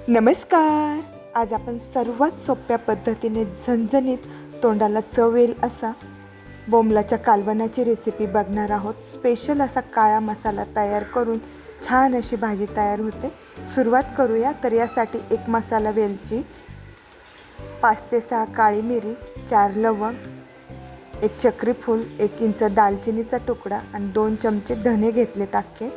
नमस्कार. आज आपण सर्वात सोप्या पद्धतीने झणझणीत तोंडाला चव येईल असा बोंबलाच्या कालवणाची रेसिपी बघणार आहोत. स्पेशल असा काळा मसाला तयार करून छान अशी भाजी तयार होते. सुरुवात करूया. तर यासाठी एक मसाला वेलची, 5 ते 6 काळी मिरी, 4 लवंग, 1 चक्री फूल, 1 इंच दालचिनीचा तुकडा आणि 2 चमचे धने घेतलेत अख्खे.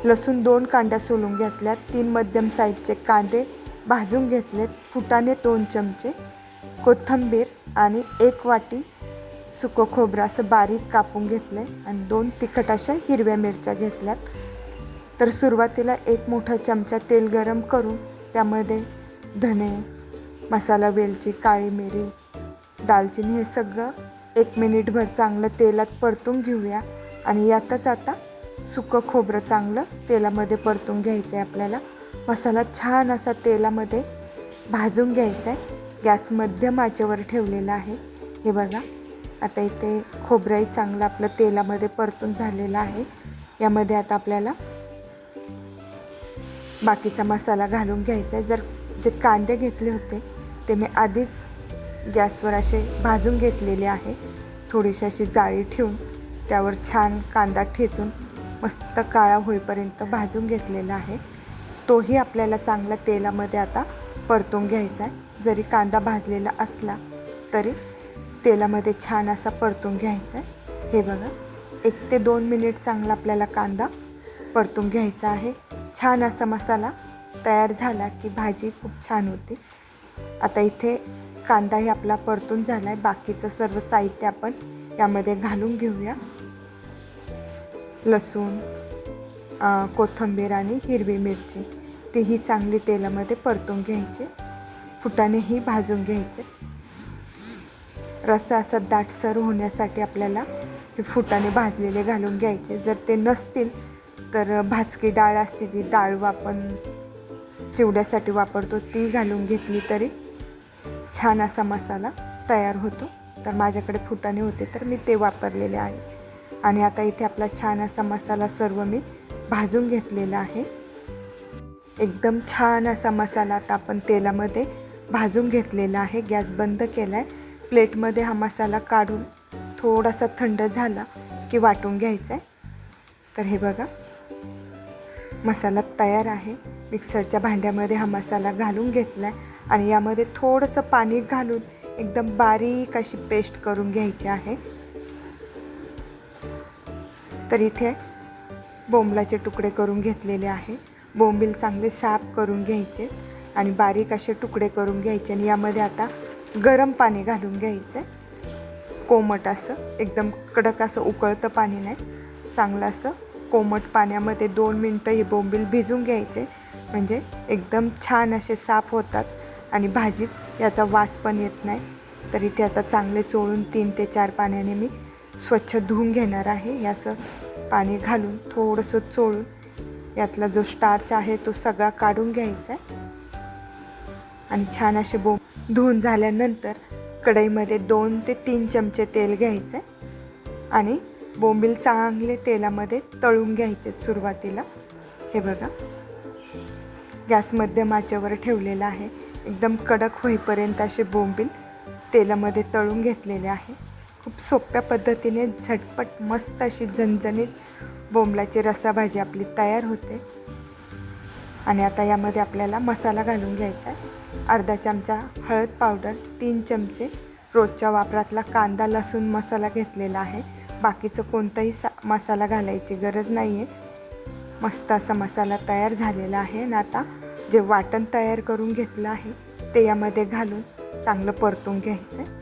लसूण 2 कांड्या सोलून घेतल्यात. 3 मध्यम साईजचे कांदे भाजून घेतलेत. फुटाणे 2 चमचे, कोथिंबीर आणि 1 वाटी सुकं खोबरं असं बारीक कापून घेतलं आणि 2 तिखट अशा हिरव्या मिरच्या घेतल्यात. तर सुरुवातीला 1 मोठा चमचा तेल गरम करून त्यामध्ये धने, मसाला वेलची, काळी मिरी, दालचिनी हे सगळं 1 मिनिटभर चांगलं तेलात परतून घेऊया. आणि यातच आता सुकं खोबरं चांगलं तेलामध्ये परतून घ्यायचं आहे आपल्याला. मसाला छान असा तेलामध्ये भाजून घ्यायचा आहे. गॅस मध्यम आचेवर ठेवलेला आहे. हे बघा, आता इथे खोबरंही चांगलं आपलं तेलामध्ये परतून झालेलं आहे. यामध्ये आता आपल्याला बाकीचा मसाला घालून घ्यायचा आहे. जे कांदे घेतले होते ते मी आधीच गॅसवर असे भाजून घेतलेले आहे. थोडीशी अशी जाळी ठेवून त्यावर छान कांदा ठेचून मस्त काळा होईपर्यंत भाजून घेतलेला आहे. तोही आपल्याला चांगला तेलामध्ये आता परतून घ्यायचा आहे. जरी कांदा भाजलेला असला तरी तेलामध्ये छान असा परतून घ्यायचा आहे. हे बघा, 1 ते 2 मिनिट चांगला आपल्याला कांदा परतून घ्यायचा आहे. छान असा मसाला तयार झाला की भाजी खूप छान होते. आता इथे कांदाही आपला परतून झाला आहे. बाकीचं सर्व साहित्य आपण यामध्ये घालून घेऊया. लसूण, कोथिंबीर आणि हिरवी मिरची तीही चांगली तेलामध्ये परतून घ्यायचे. फुटाणेही भाजून घ्यायचे. रस्सा असा दाटसर होण्यासाठी आपल्याला हे फुटाणे भाजलेले घालून घ्यायचे. जर ते नसतील तर भाजकी डाळ असते, जी डाळ आपण चिवड्यासाठी वापरतो, ती घालून घेतली तरी छान असा मसाला तयार होतो. तर माझ्याकडे फुटाणे होते तर मी ते वापरलेले आहे. आणि आता इथे आपला छान असा मसाला सर्व मी भाजून घेतलेला आहे. एकदम छान असा मसाला आता आपण तेलामध्ये भाजून घेतलेला आहे. गॅस बंद केला आहे. प्लेटमध्ये हा मसाला काढून थोडासा थंड झाला की वाटून घ्यायचा आहे. तर हे बघा, मसाला तयार आहे. मिक्सरच्या भांड्यामध्ये हा मसाला घालून घेतला आहे आणि यामध्ये थोडंसं पाणी घालून एकदम बारीक अशी पेस्ट करून घ्यायची आहे. तर इथे बोंबलाचे तुकडे करून घेतलेले आहे. बोंबील चांगले साफ करून घ्यायचे आणि बारीक असे तुकडे करून घ्यायचे. आणि यामध्ये आता गरम पाणी घालून घ्यायचं. कोमट असं, एकदम कडक असं उकळतं पाणी नाही, चांगलं असं कोमट पाण्यामध्ये 2 मिनटं हे बोंबील भिजून घ्यायचे. म्हणजे एकदम छान असे साफ होतात आणि भाजीत याचा वास पण येत नाही. तर इथे आता चांगले चोळून 3 ते 4 पाण्याने मी स्वच्छ धुवून घेणार आहे. हे असं पाणी घालून थोडंसं चोळून यातला जो स्टार्च आहे तो सगळा काढून घ्यायचा आहे. आणि छान असे धुवून झाल्यानंतर कढईमध्ये 2 ते 3 चमचे तेल घ्यायचे आणि बोंबील चांगले तेलामध्ये तळून घ्यायचे सुरुवातीला. हे बघा, गॅस मध्यम आचेवर ठेवलेला आहे. एकदम कडक होईपर्यंत असे बोंबील तेलामध्ये तळून घेतलेले आहे. खूप सोप्या पद्धतीने झटपट मस्त अशी झणझणीत बोंबलाची रस्सा भाजी आपली तयार होते. आणि आता यामध्ये आपल्याला मसाला घालून घ्यायचा आहे. अर्धा चमचा हळद पावडर, 3 चमचे रोजच्या वापरातला कांदा लसूण मसाला घेतलेला आहे. बाकीचं कोणताही मसाला घालायची गरज नाही आहे. मस्त असा मसाला तयार झालेला आहे. आणि आता जे वाटण तयार करून घेतलं आहे ते यामध्ये घालून चांगलं परतून घ्यायचं.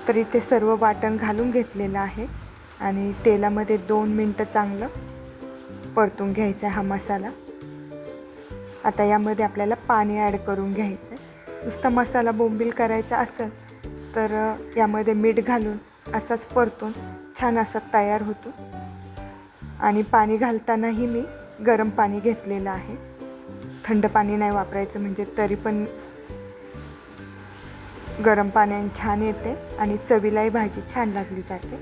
तर इथे सर्व वाटण घालून घेतलेलं आहे आणि तेलामध्ये 2 मिनटं चांगलं परतून घ्यायचा आहे हा मसाला. आता यामध्ये आपल्याला पाणी ॲड करून घ्यायचं आहे. नुसता मसाला बोंबील करायचा असेल तर यामध्ये मीठ घालून असाच परतून छान असा तयार होतो. आणि पाणी घालतानाही मी गरम पाणी घेतलेलं आहे. थंड पाणी नाही वापरायचं, म्हणजे तरी पण गरम पाण्याने छान येते आणि चवीलाही भाजी छान लागली जाते.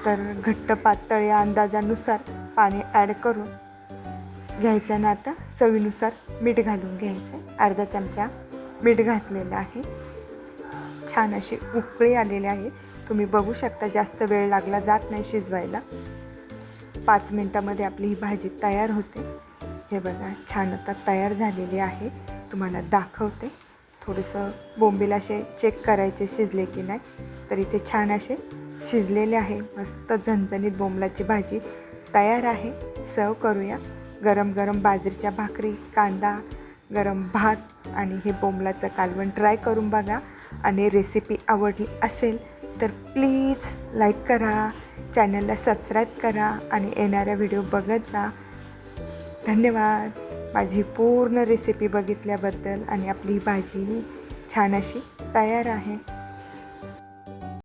तर घट्ट पातळ या अंदाजानुसार पाणी ॲड करून घ्यायचं आणि आता चवीनुसार मीठ घालून घ्यायचं. अर्धा चमचा मीठ घातलेलं आहे. छान अशी उकळी आलेली आहे. तुम्ही बघू शकता जास्त वेळ लागला जात नाही शिजवायला. 5 मिनटामध्ये आपली ही भाजी तयार होते. हे बघा छान आता तयार झालेली आहे. तुम्हाला दाखवते. थोडंसं बोंबील असे चेक करायचे शिजले की नाही. तर इथे छान असे शिजलेले आहे. मस्त झणझणीत बोंबलाची भाजी तयार आहे. सर्व करूया. गरम गरम बाजरीच्या भाकरी, कांदा, गरम भात आणि हे बोंबलाचं कालवण ट्राय करून बघा. आणि रेसिपी आवडली असेल तर प्लीज लाईक करा, चॅनलला सबस्क्राईब करा आणि येणाऱ्या व्हिडिओ बघत जा. धन्यवाद माझी पूर्ण रेसिपी बघितल्याबद्दल. आणि आपली भाजी छान अशी तयार आहे.